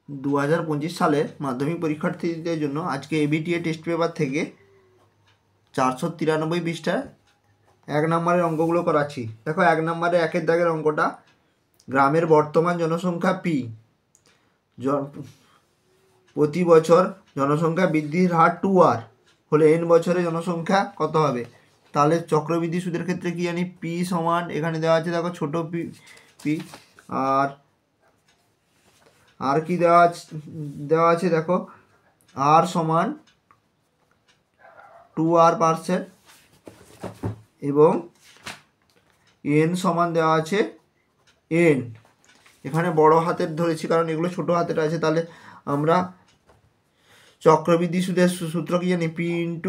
2025 সালের মাধ্যমিক পরীক্ষার্থীদের জন্য আজকে এবিটিএ টেস্ট পেপার থেকে 493 পৃষ্ঠায় 1 নম্বরের অঙ্কগুলো করাচ্ছি। দেখো 1 নম্বরে 1 দাগের অঙ্কটা, গ্রামের বর্তমান জনসংখ্যা পি, প্রতি বছর জনসংখ্যা বৃদ্ধির হার 2r হলে n বছরে জনসংখ্যা কত হবে? তাহলে চক্রবৃদ্ধি সুদের ক্ষেত্রে কি জানি, পি সমান এখানে দেওয়া আছে, দেখো ছোট পি পি আর কি দেওয়া আছে দেখো, আর সমান 2r% এবং n সমান দেওয়া আছে n। এখানে বড় হাতের ধরেছি কারণ এগুলো ছোট হাতের আছে। তাহলে আমরা চক্রবৃদ্ধি সুদের সূত্র কি জানি, p ×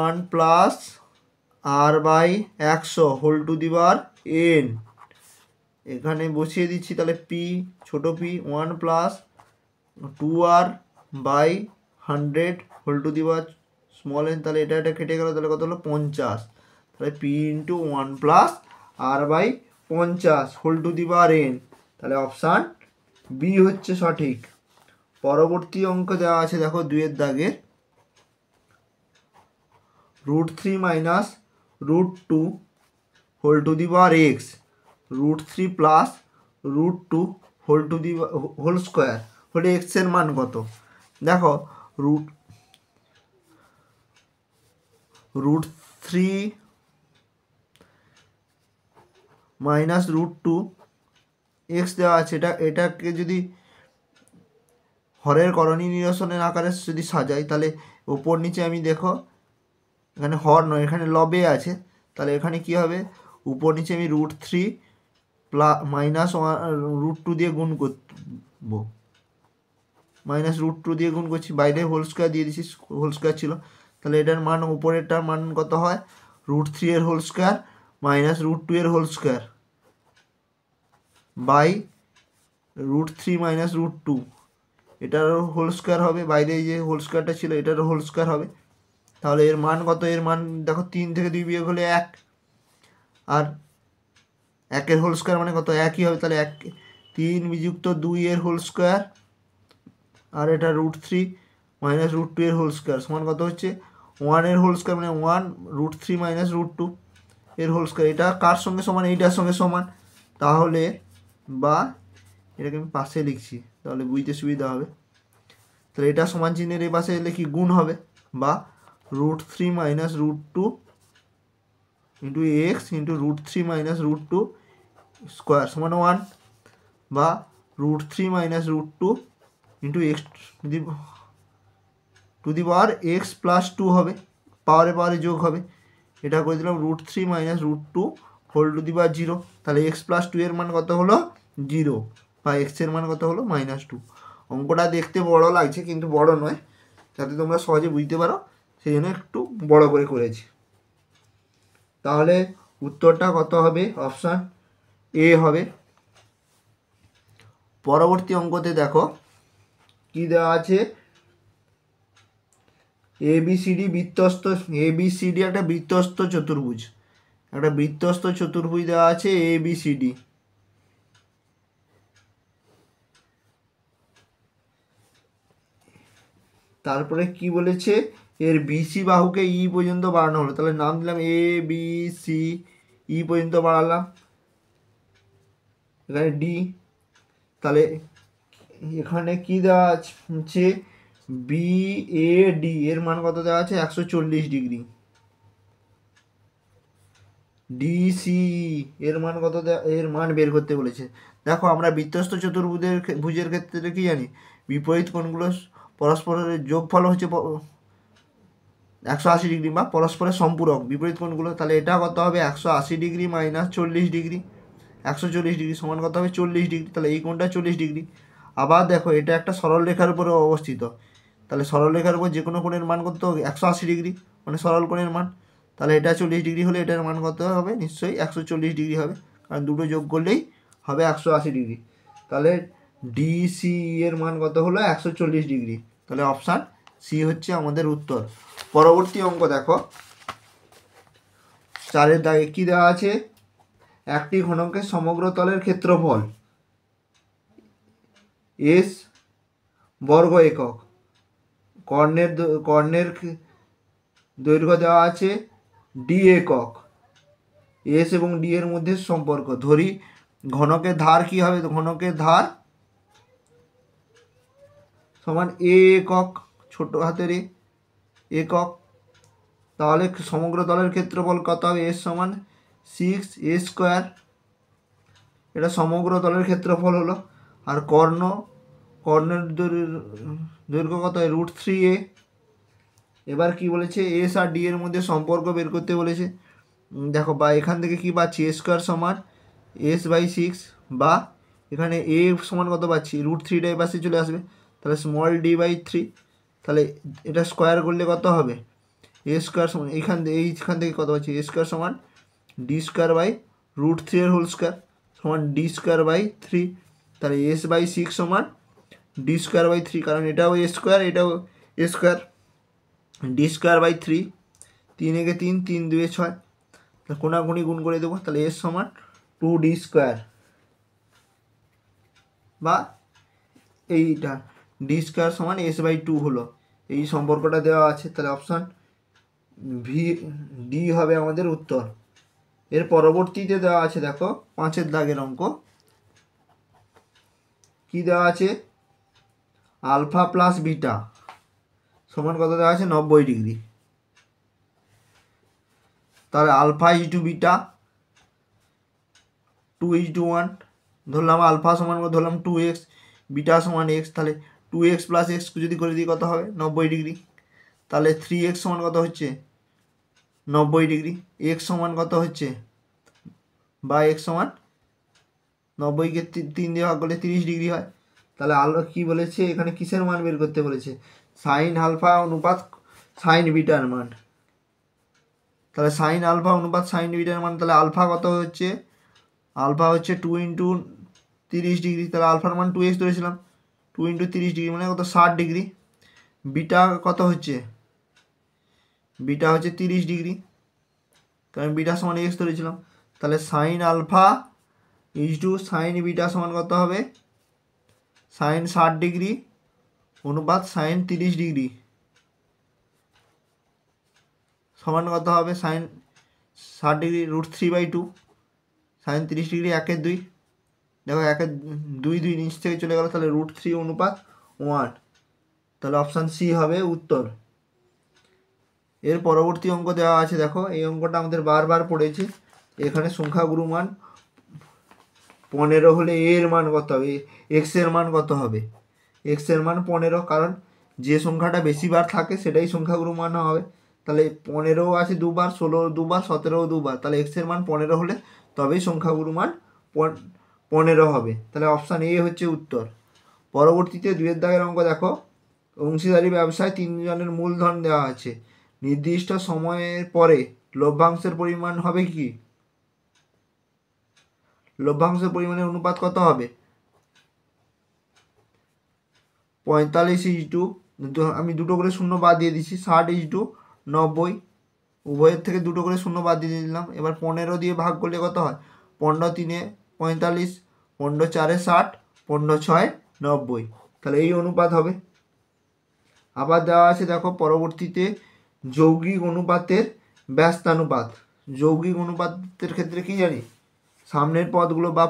1 + r/100 whole to the power n। এখানে বসিয়ে দিচ্ছি, তাহলে পি ছোট P 1 + 2r/100 whole to the power small n। তাহলে এটা কেটে গেল, তাহলে কত হলো 50। তাহলে P × 1 + r/50 whole to the power n। তাহলে অপশান বি হচ্ছে সঠিক। পরবর্তী অঙ্ক দেওয়া আছে দেখো 2 দাগের, √3 - √2 whole to the power x, √3 + √2 whole square হলে x এর মান কত? দেখো √3 - √2 x দেওয়া আছে, এটাকে যদি হরের করণী নিরসনের আকারে যদি সাজাই, তাহলে ওপর নিচে আমি দেখো এখানে হর নয়, এখানে লবে আছে। তাহলে এখানে কি হবে, উপর নিচে আমি √3 -√2 দিয়ে গুণ করবো, -√2 দিয়ে গুণ করছি, বাইরে হোল স্কোয়ার দিয়ে দিচ্ছি, হোল স্কোয়ার ছিল। তাহলে এটার মান, উপরেরটার মান কত হয়, √3 এর হোল স্কোয়ার -√2 এর হোল স্কোয়ার বাই √3 - √2, এটারও হোল স্কোয়ার হবে, বাইরে যে হোল স্কোয়ারটা ছিল এটারও হোল স্কোয়ার হবে। তাহলে এর মান কত? এর মান দেখো 3 থেকে 2 বিয়োগ হলে 1, আর 1 হোল স্কোয়ার মানে কত? 1ই হবে। তাহলে 3 - 2 এর হোল স্কোয়ার আর এটা √3 - √2 এর হোল স্কোয়ার সমান কত হচ্ছে? 1 এর হোল স্কোয়ার মানে 1 √3 - √2 এর হোল স্কোয়ার। এটা কার সঙ্গে সমান? এইটার সঙ্গে সমান। তাহলে বা এটাকে আমি পাশে লিখছি তাহলে বুঝতে সুবিধা হবে। তাহলে এটা সমান চিহ্নের এই পাশে এলে কি গুণ হবে, বা √3 - √2 × x × √3 - √2 স্কোয়ার সমান 1, বা √3 - √2 × x two the power x + 2 হবে, পাওয়ারে যোগ হবে। এটা করে দিলাম √3 - √2 হোল টু দি পাওয়ার 0। তাহলে x + 2 এর মান কত হলো? 0, বা x এর মান কত হলো? -2। অঙ্কটা দেখতে বড় লাগছে কিন্তু বড় নয়, যাতে তোমরা সহজে বুঝতে পারো সেই জন্য একটু বড় করে করেছি। তাহলে উত্তরটা কত হবে? অপশান এ হবে। পরবর্তী অঙ্কতে দেখো কি দেওয়া আছে, ABCD একটা বৃত্তস্থ চতুর্ভুজ, দেওয়া আছে ABCD। তারপরে কি বলেছে, এর BC বাহুকে E পর্যন্ত বাড়ানো হলো। তাহলে নাম দিলাম ABC, E পর্যন্ত বাড়ালাম, এখানে D। তাহলে এখানে কি দেওয়া আছে, BAD এর মান কত দেওয়া আছে? 140 ডিগ্রি। DCE এর মান কত, এর মান বের করতে বলেছে। দেখো আমরা বৃত্তস্থ চতুর্ভুজের ক্ষেত্রে কি জানি, বিপরীত কোণগুলো পরস্পরের যোগফল হচ্ছে 180 ডিগ্রি, বা পরস্পরের সম্পূরক বিপরীত কোণগুলো। তাহলে এটা কত হবে? 180 ডিগ্রি - 40 ডিগ্রি, 140 ডিগ্রি সমান কত হবে? 40 ডিগ্রি। তাহলে এই কোণটা 40 ডিগ্রি। আবার দেখো এটা একটা সরল রেখার উপরে অবস্থিত, তাহলে সরল রেখার উপর যে কোনো কোণের মান কত? 180 ডিগ্রি, মানে সরল কোণের মান। তাহলে এটা 40 ডিগ্রি হলে এটার মান কত হবে? নিশ্চয়ই 140 ডিগ্রি হবে, কারণ দুটো যোগ করলেই হবে 180 ডিগ্রি। তাহলে DCE এর মান কত হলো? 140 ডিগ্রি। তাহলে অপশান সি হচ্ছে আমাদের উত্তর। পরবর্তী অঙ্ক দেখো 4 দাগে কি দেওয়া আছে, একটি ঘনকের সমগ্র তলের ক্ষেত্রফল S বর্গ একক। কর্ণের দৈর্ঘ্য দেওয়া আছে ডি একক। এস এবং ডি এর মধ্যে সম্পর্ক ধরি, ঘনকের ধার কি হবে? ঘনকের ধার সমান এ একক, ছোট হাতের একক। তাহলে সমগ্র তলের ক্ষেত্রফল কত হবে? এস সমান 6a স্কোয়ার। এটা সমগ্র তলের ক্ষেত্রফল হলো। আর কর্ণের দৈর্ঘ্য কত হয়? √3a। এবার কি বলেছে? এস আর ডি এর মধ্যে সম্পর্ক বের করতে বলেছে। দেখো, বা এখান থেকে কি পাচ্ছি? এ স্কোয়ার সমান s/6, বা এখানে এ সমান কত পাচ্ছি? √3টা এই পাশে চলে আসবে, তাহলে স্মল d/3। তাহলে এটা স্কোয়ার করলে কত হবে? এ স্কোয়ার সমান এইখান থেকে কত পাচ্ছি? এ স্কোয়ার সমান d²/√3 এর হোল স্কোয়ার সমান d²/3। তাহলে s/6 সমান d²/3, কারণ এটাও এ স্কোয়ার, এটাও এ স্কোয়ার। d²/3, 3 একে 3, 3 2 6, কোনাকুনি গুণ করে দেবো। তাহলে এস সমান 2d², বা এইটা d² সমান s/2 হলো। এই সম্পর্কটা দেওয়া আছে। তাহলে অপশান ডি হবে আমাদের উত্তর। এর পরবর্তীতে দেওয়া আছে, দেখো 5-এর দাগের অঙ্ক। কি দেওয়া আছে? আলফা প্লাস বিটা সমান কত দেওয়া আছে? 90 ডিগ্রি। তাহলে আলফা ইজটু বিটা 2:1 ধরলাম। আলফা সমান ধরলাম 2x, বিটা সমান x। তাহলে 2x + x যদি করে দিই কত হবে? 90 ডিগ্রি। তাহলে 3x সমান কত হচ্ছে? 90 ডিগ্রি। x সমান কত হচ্ছে? বা x সমান 90কে 3 দিয়ে ভাগ করলে 30 ডিগ্রি হয়। তাহলে কি বলেছে এখানে? কিসের মান বের করতে বলেছে? সাইন আলফা অনুপাত সাইন বিটার মান। তাহলে সাইন আলফা অনুপাত সাইন বিটার মান, তাহলে আলফা কত হচ্ছে? আলফা হচ্ছে 2 × 30 ডিগ্রি। তাহলে আলফার মান 2x ধরেছিলাম, 2 × 30 ডিগ্রি মানে কত? 60 ডিগ্রি। বিটা কত হচ্ছে? বিটা হচ্ছে 30 ডিগ্রি, কারণ বিটা সমান x ধরেছিলাম। তাহলে sine alpha is to sine beta সমান কত হবে? সাইন 60 ডিগ্রি অনুপাত সাইন 30 ডিগ্রি সমান কত হবে? Sine 60 degree √3/2, sine 30 degree 1/2। দেখো 1/2 নিচ থেকে চলে গেল, তাহলে √3 অনুপাত 1। তাহলে অপশান সি হবে উত্তর। এর পরবর্তী অঙ্ক দেওয়া আছে, দেখো এই অঙ্কটা আমাদের বারবার পড়েছে। এখানে সংখ্যাগুরু মান 15 হলে এর মান কত হবে? এক্স এর মান কত হবে? এক্স এর মান 15, কারণ যে সংখ্যাটা বেশিবার থাকে সেটাই সংখ্যাগুরু মান হবে। তাহলে 15 আছে দুবার, 16 দুবার, 17 দুবার। তাহলে এক্স এর মান 15 হলে তবেই সংখ্যাগুরু মান 15 হবে। তাহলে অপশান এ হচ্ছে উত্তর। পরবর্তীতে 2-এর দাগের অঙ্ক দেখো। অংশীদারি ব্যবসায় 3 জনের মূলধন দেওয়া আছে। নির্দিষ্ট সময়ের পরে লভ্যাংশের পরিমাণ হবে কি? লভ্যাংশের পরিমাণের অনুপাত কত হবে? 45 আমি দুটো করে শূন্য বাদ দিয়ে দিচ্ছি, 60:90। উভয়ের থেকে দুটো করে শূন্য বাদ দিয়ে দিলাম। এবার 15 দিয়ে ভাগ করলে কত হয়? 15 3 45, 15 4 60, 15 6 90। তাহলে এই অনুপাত হবে। আবার দেওয়া আছে, দেখো পরবর্তীতে যৌগিক অনুপাতের ব্যস্তানুপাত। যৌগিক অনুপাতের ক্ষেত্রে কি জানি? সামনের পদগুলো বা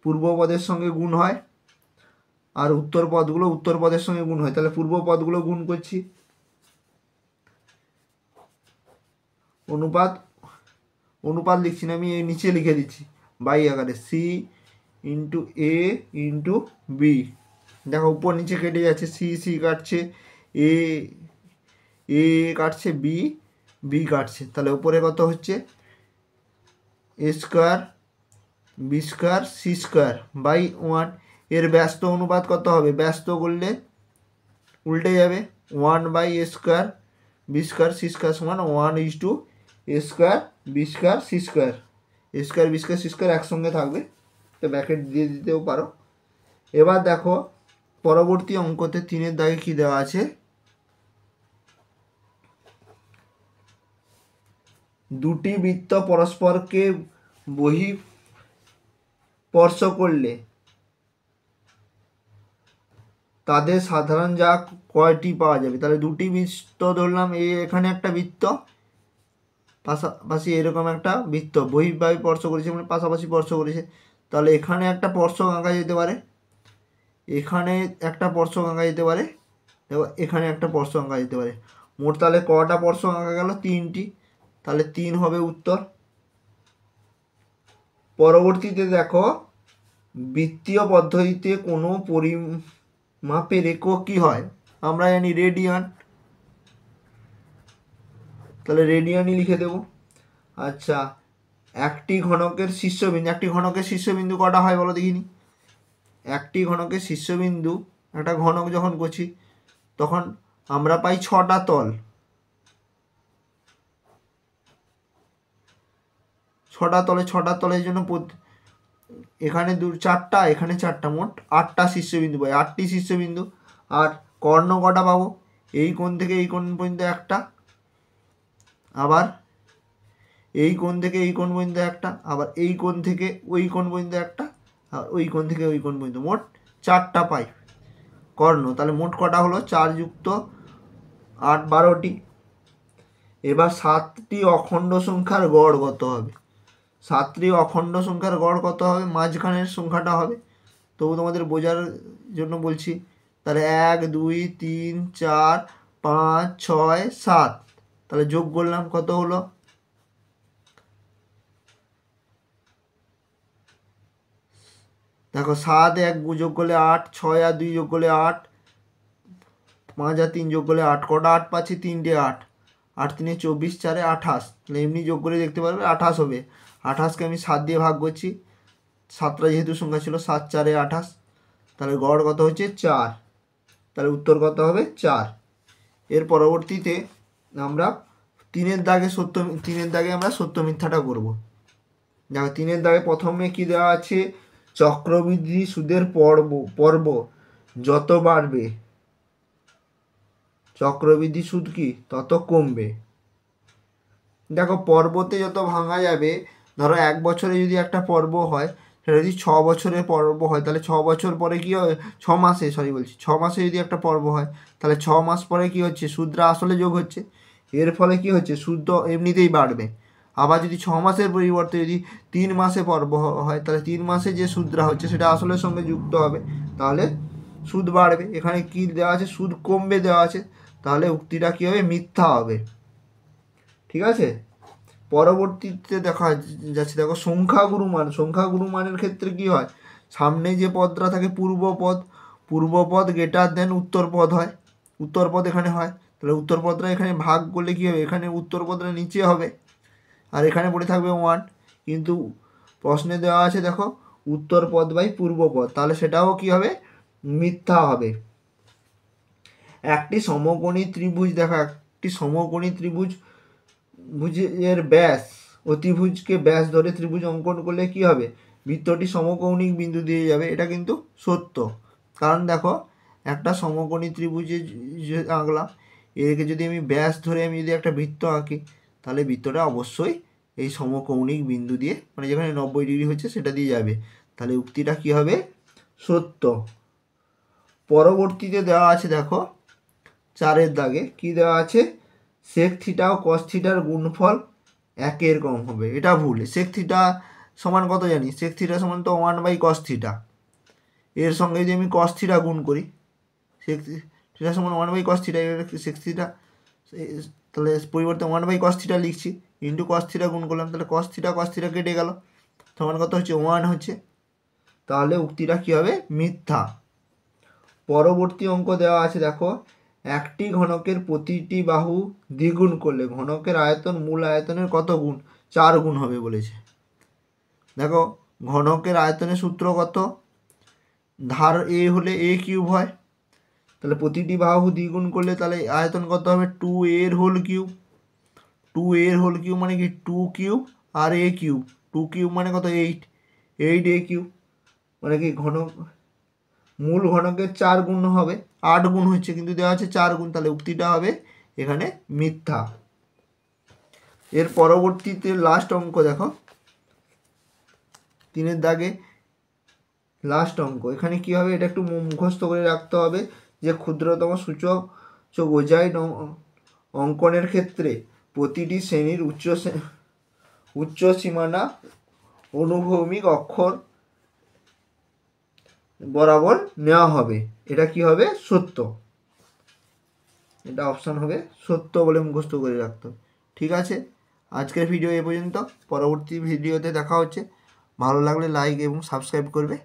পূর্ব পদের সঙ্গে গুণ হয়, আর উত্তর পদের সঙ্গে গুণ হয়। তাহলে পূর্ব পদগুলো গুণ করছি। অনুপাত লিখছি না, আমি নিচে লিখে দিচ্ছি বাই আকারে, সি ইন্টু এ ইন্টু বি। দেখো উপর নিচে কেটে যাচ্ছে, সি কাটছে, এ কাটছে, বি কাটছে। তাহলে উপরে কত হচ্ছে? এ স্কোয়ার বি² c²/1। এর ব্যস্ত অনুপাত কত হবে? ব্যস্ত করলে উল্টে যাবে, 1/a² বি² c² সমান 1:a² বি² c²। a² বি² c² একসঙ্গে থাকবে, তো ব্র্যাকেট দিয়ে দিতেও পারো। এবার দেখো পরবর্তী অঙ্কতে 3-এর দাগে কি দেওয়া আছে? দুটি বৃত্ত পরস্পরকে বহিঃস্পর্শ করলে তাদের সাধারণ যা কয়টি পাওয়া যাবে। তাহলে দুটি বৃত্ত ধরলাম, এখানে একটা বৃত্ত, পাশাপাশি এরকম একটা বৃত্ত বহির্ভাবে স্পর্শ করেছে মানে পাশাপাশি স্পর্শ করেছে। তাহলে এখানে একটা স্পর্শক আঁকা যেতে পারে, এখানে একটা স্পর্শক আঁকা যেতে পারে, এখানে একটা স্পর্শক আঁকা যেতে পারে। মোট তাহলে কটা স্পর্শক আঁকা গেল? 3টি। তাহলে 3 হবে উত্তর। পরবর্তীতে দেখো, বৃত্তীয় পদ্ধতিতে কোনো পরিমাপের একক কি হয়? আমরা জানি রেডিয়ান, তাহলে রেডিয়ানই লিখে দেব। আচ্ছা, একটি ঘনকের শীর্ষবিন্দু কটা হয় বলো দেখিনি? একটি ঘনকের শীর্ষবিন্দু, একটা ঘনক যখন করছি তখন আমরা পাই 6টা তল, 6টা তলের জন্য এখানে 4টা, এখানে 4টা, মোট 8টা শীর্ষবিন্দু পাই, 8টি শীর্ষবিন্দু। আর কর্ণ কটা পাবো? এই কোণ থেকে এই কোণ পর্যন্ত একটা, আবার এই কোণ থেকে এই কোণ পর্যন্ত একটা, আবার এই কোণ থেকে ওই কোণ পর্যন্ত একটা, আর ওই কোণ থেকে ওই কোণ পর্যন্ত, মোট 4টা পাই কর্ণ। তাহলে মোট কটা হলো? 4 যুক্ত 8, 12টি। এবার 7টি অখণ্ড সংখ্যার গড় কত হবে? 7টি অখণ্ড সংখ্যার গড় কত হবে? মাঝখানের সংখ্যাটা হবে, তবু তোমাদের বোঝার জন্য বলছি। তাহলে 1, 2, 3, 4, 5, 6, 7, তাহলে যোগ করলাম, কত হলো? দেখো 7 1 যোগ করলে 8, 6 আর 2 যোগ করলে 8, 5 আর 3 যোগ করলে 8, কটা 8 পাচ্ছি? 3টে 8, 8 3 24, 4 28, তাহলে এমনি যোগ করে দেখতে পারবে 28 হবে। 28কে আমি 7 দিয়ে ভাগ করছি, 7টা যেহেতু সংখ্যা ছিল, 7 4 28, তাহলে গড় কত হচ্ছে? 4। তাহলে উত্তর কত হবে? 4। এর পরবর্তীতে আমরা 3-এর দাগে আমরা সত্য মিথ্যাটা করব। দেখো 3-এর দাগে প্রথমে কি দেওয়া আছে? চক্রবৃদ্ধি সুদের পর্ব যত বাড়বে, চক্রবৃদ্ধি সুদ কি তত কমবে। দেখো পর্বতে যত ভাঙা যাবে, ধরো 1 বছরে যদি একটা পর্ব হয়, সেটা যদি 6 বছরের পর্ব হয়, তাহলে 6 বছর পরে কি হয়? 6 মাসে, 6 মাসে যদি একটা পর্ব হয়, তাহলে 6 মাস পরে কি হচ্ছে? সুদরা আসলে যোগ হচ্ছে, এর ফলে কি হচ্ছে? সুদ তো এমনিতেই বাড়বে। আবার যদি 6 মাসের পরিবর্তে যদি 3 মাসে পর্ব হয়, তাহলে 3 মাসে যে সুদরা হচ্ছে সেটা আসলের সঙ্গে যুক্ত হবে, তাহলে সুদ বাড়বে। এখানে কি দেওয়া আছে? সুদ কমবে দেওয়া আছে, তাহলে উক্তিটা কী হবে? মিথ্যা হবে। ঠিক আছে। পরবর্তীতে দেখা যাচ্ছে, দেখো সংখ্যাগুরু মানের ক্ষেত্রে কি হয়? সামনে যে পদটা থাকে পূর্বপদ গ্রেটার দেন উত্তরপদ হয়, উত্তরপদ এখানে হয়, তাহলে উত্তরপদটা এখানে ভাগ করলে কি হবে? এখানে উত্তরপদটা নিচে হবে আর এখানে পড়ে থাকবে 1, কিন্তু প্রশ্নে দেওয়া আছে দেখো উত্তরপদ বাই পূর্বপদ, তাহলে সেটাও কি হবে? মিথ্যা হবে। একটি সমকোণী ত্রিভুজ, দেখো একটি সমকোণী ত্রিভুজের ব্যাস, অতিভুজকে ব্যাস ধরে ত্রিভুজ অঙ্কন করলে কি হবে? বৃত্তটি সমকৌণিক বিন্দু দিয়ে যাবে। এটা কিন্তু সত্য, কারণ দেখো একটা সমকোণী ত্রিভুজে আঁকলাম, একে যদি আমি ব্যাস ধরে আমি যদি একটা বৃত্ত আঁকি, তাহলে বৃত্তটা অবশ্যই এই সমকৌণিক বিন্দু দিয়ে, মানে যেখানে 90 ডিগ্রি হচ্ছে সেটা দিয়ে যাবে, তাহলে উক্তিটা কি হবে? সত্য। পরবর্তীতে দেওয়া আছে দেখো 4-এর দাগে কি দেওয়া আছে? সেক থিটা ও কস থিটার গুণফল 1-এর কম হবে। এটা ভুল। সেক থিটা সমান কত জানি? সেক থিটা সমান তো 1/cos থিটা, এর সঙ্গে যদি আমি কস থিটা গুণ করি, সেক থিটা সমান 1/cos থিটা, সেক থিটা, তাহলে পরিবর্তে 1/cos থিটা লিখছি, ইন্টু কস থিটা গুণ করলাম, তাহলে কস থিটা কেটে গেল, সমান কত হচ্ছে? 1 হচ্ছে, তাহলে উক্তিটা কী হবে? মিথ্যা। পরবর্তী অঙ্ক দেওয়া আছে দেখো, একটি ঘনকের প্রতিটি বাহু দ্বিগুণ করলে ঘনকের আয়তন মূল আয়তনের কত গুণ? 4 গুণ হবে বলেছে। দেখো ঘনকের আয়তনের সূত্র কত? ধার এ হলে a কিউব হয়, তাহলে প্রতিটি বাহু দ্বিগুণ করলে তাহলে আয়তন কত হবে? 2a এর হোল কিউব। 2a এর হোল কিউব মানে কি? 2 কিউব আর a কিউব, 2 কিউব মানে কত? 8a কিউব, মানে কি মূল ঘনকের 4 গুণ হবে, 8 গুণ হচ্ছে কিন্তু দেওয়া আছে 4 গুণ, তাহলে উক্তিটা হবে এখানে মিথ্যা। এর পরবর্তীতে লাস্ট অঙ্ক দেখো 3-এর দাগে লাস্ট অঙ্ক এখানে কি হবে, এটা একটু মুখস্থ করে রাখতে হবে যে ক্ষুদ্রতম সূচক বোঝায় অঙ্কনের ক্ষেত্রে প্রতিটি শ্রেণীর উচ্চ সীমানা অনুভূমিক অক্ষর বরাবর নেওয়া হবে। এটা কি হবে, সত্য। এটা অপশান হবে সত্য বলে মুখস্থ করে রাখতে হবে। ঠিক আছে, আজকের ভিডিও এ পর্যন্ত। পরবর্তী ভিডিওতে দেখা হচ্ছে। ভালো লাগলে লাইক এবং সাবস্ক্রাইব করবে।